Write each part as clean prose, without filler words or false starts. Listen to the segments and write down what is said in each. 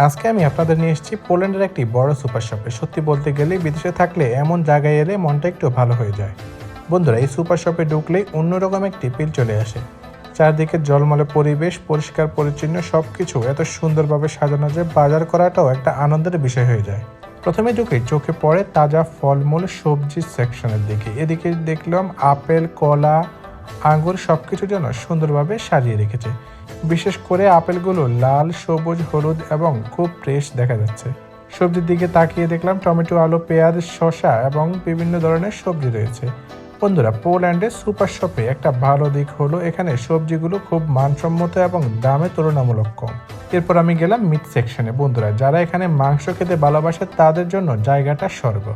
আজকে আমি আপনাদের নিয়ে এসেছি পোল্যান্ডের একটি বড় সুপার শপে। সত্যি বলতে গেলে বিদেশে থাকলে এমন জায়গায় এলে মনটা একটু ভালো হয়ে যায়। বন্ধুরা, এই সুপার শপে ঢুকলেই অন্যরকম একটি ফিল চলে আসে। চারদিকে জলমলে পরিবেশ, পরিষ্কার পরিচ্ছন্ন সবকিছু এত সুন্দরভাবে সাজানো যে বাজার করাটাও একটা আনন্দের বিষয় হয়ে যায়। প্রথমে ঢুকেই চোখে পড়ে তাজা ফলমূল সবজি সেকশনের দিকে। এদিকে দেখলাম আপেল, কলা, আঙ্গুর সবকিছু যেন সুন্দরভাবে সাজিয়ে রেখেছে। বিশেষ করে আপেলগুলো লাল, সবুজ, হলুদ এবং খুব ফ্রেশ দেখা যাচ্ছে। সবজির দিকে তাকিয়ে দেখলাম টমেটো, আলু, পেঁয়াজ, শসা এবং বিভিন্ন ধরনের সবজি রয়েছে। বন্ধুরা, পোল্যান্ডের সুপার শপে একটা ভালো দিক হলো এখানে সবজিগুলো খুব মানসম্মত এবং দামে তুলনামূলক কম। এরপর আমি গেলাম মিট সেকশনে। বন্ধুরা, যারা এখানে মাংস খেতে ভালোবাসে তাদের জন্য জায়গাটা স্বর্গ।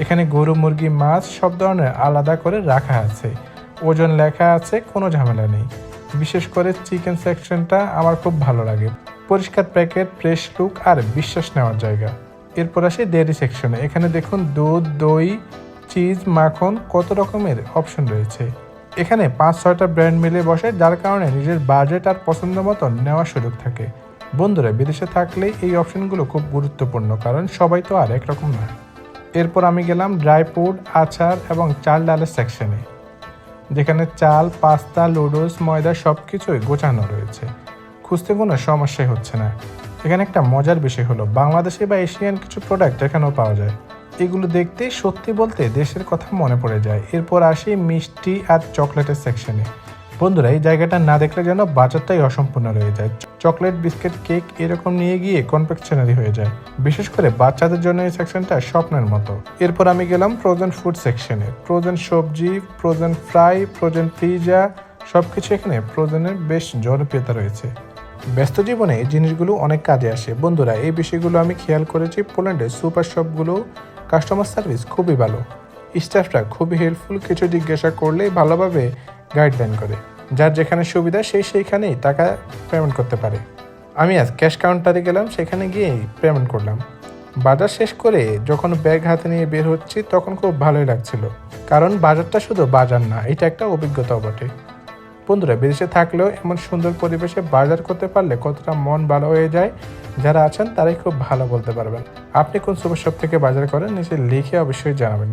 এখানে গরু, মুরগি, মাছ সব ধরনের আলাদা করে রাখা আছে, ওজন লেখা আছে, কোনো ঝামেলা নেই। বিশেষ করে চিকেন সেকশনটা আমার খুব ভালো লাগে। পরিষ্কার প্যাকেট, ফ্রেশ লুক আর বিশ্বাস নেওয়ার জায়গা। এরপর আসি ডেয়ারি সেকশনে। এখানে দেখুন দুধ, দই, চিজ, মাখন কত রকমের অপশন রয়েছে। এখানে 5-6টা ব্র্যান্ড মিলে বসে, যার কারণে নিজের বাজেট আর পছন্দ মতো নেওয়ার সুযোগ থাকে। বন্ধুরা, বিদেশে থাকলে এই অপশনগুলো খুব গুরুত্বপূর্ণ, কারণ সবাই তো আর একরকম না। এরপর আমি গেলাম ড্রাই ফ্রুট, আচার এবং চাল ডালের সেকশনে, যেখানে চাল, পাস্তা, নুডলস, ময়দা সব কিছুই গোছানো রয়েছে। খুঁজতে কোনো সমস্যাই হচ্ছে না। এখানে একটা মজার বিষয় হলো বাংলাদেশি বা এশিয়ান কিছু প্রোডাক্ট এখানেও পাওয়া যায়। এগুলো দেখতে সত্যি বলতে দেশের কথা মনে পড়ে যায়। এরপর আসি মিষ্টি আর চকলেটের সেকশনে। বন্ধুরা, এই জায়গাটা না দেখলে যেন বাজারটাই অসম্পূর্ণ রয়ে যায়। চকলেট, বিস্কিট, কেক এরকম নিয়ে গিয়ে কনফেকশনারি হয়ে যায়। বিশেষ করে বাচ্চাদের জন্য এই সেকশনটা স্বপ্নের মতো। এরপর আমি গেলাম ফ্রোজেন ফুড সেকশনে। ফ্রোজেন সবজি, ফ্রোজেন ফ্রাই, ফ্রোজেন পিজা সবকিছু এখানে ফ্রোজেনের বেশ জনপ্রিয়তা রয়েছে। ব্যস্ত জীবনে এই জিনিসগুলো অনেক কাজে আসে। বন্ধুরা, এই বিষয়গুলো আমি খেয়াল করেছি। পোল্যান্ডের সুপার শপগুলো কাস্টমার সার্ভিস খুবই ভালো। স্টাফরা খুবই হেল্পফুল। কিছু জিজ্ঞাসা করলেই ভালোভাবে গাইডলাইন করে। যার যেখানে সুবিধা সেইখানেই টাকা পেমেন্ট করতে পারে। আমি আজ ক্যাশ কাউন্টারে গেলাম, সেখানে গিয়েই পেমেন্ট করলাম। বাজার শেষ করে যখন ব্যাগ হাতে নিয়ে বের হচ্ছি তখন খুব ভালোই লাগছিল, কারণ বাজারটা শুধু বাজার না, এটা একটা অভিজ্ঞতাও বটে। বন্ধুরা, বিদেশে থাকলেও এমন সুন্দর পরিবেশে বাজার করতে পারলে কতটা মন ভালো হয়ে যায়, যারা আছেন তারাই খুব ভালো বলতে পারবেন। আপনি কোন সুপার শপ থেকে বাজার করেন নিচে লিখে অবশ্যই জানাবেন।